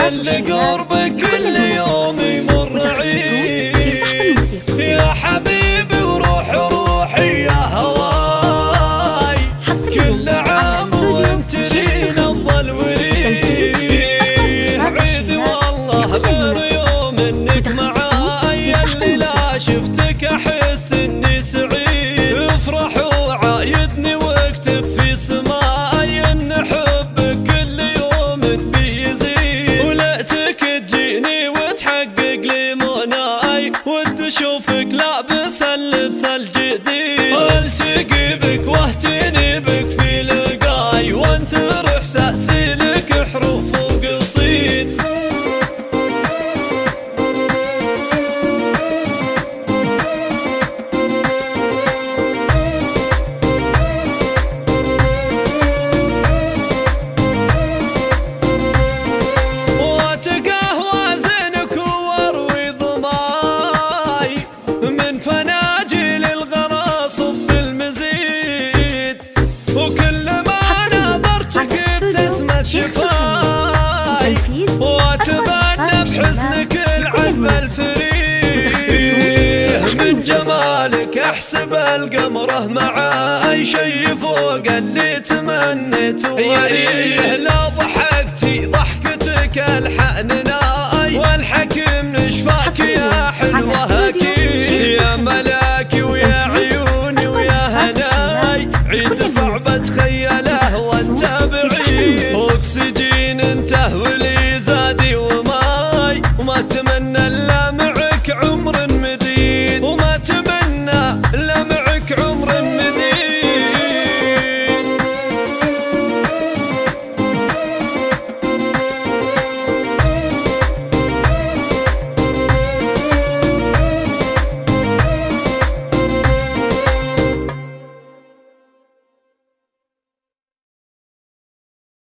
كل قربك كل يوم يمر عيد يا حبيبي وروح روحي يا هواي كل عام وانت لي نظل وريد عيد والله غير يوم انك معاي اللي لا شفتك احس اني سعيد افرح وعايدني واكتب في سماي ان حبك كل يوم بيزيد وليتك تجيني وتحقق لي مناي ودي اشوفك لابس اللبس الجديد التقي بك واهتني بك في لقاي وانثر احساسي لك حروف وقصيد فناجل الغلا صب المزيد وكل ما نظرتك ابتسمت شفاي واتغنى بحسنك العذب الفريد من جمالك احسب القمره معاي شي فوق اللي تمنيته لا ضحكتي ضحكتك الحن ناي والحكم نشفاك يا حلوه